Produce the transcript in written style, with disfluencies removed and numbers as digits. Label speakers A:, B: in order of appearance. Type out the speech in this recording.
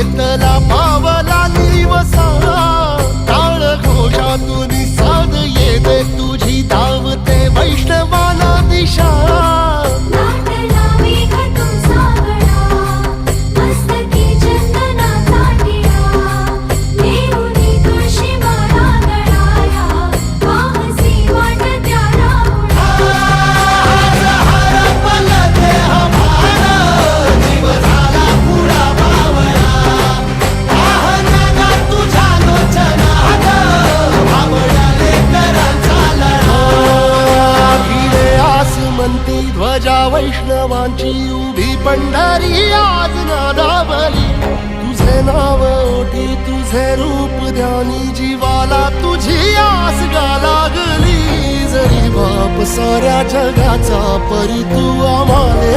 A: येतला पावला दिवसा टाळ घोषातून साध येते तुझी धावते वैष्णवाला दिशा ध्वजा वैष्णवांची उभी पंढरी आज नादावली तुझे नाव ओठी तुझे रूप ध्यानी जीवाला तुझी आस गा लागली जरी बाप साऱ्या जगाचा परी तू आम्हाले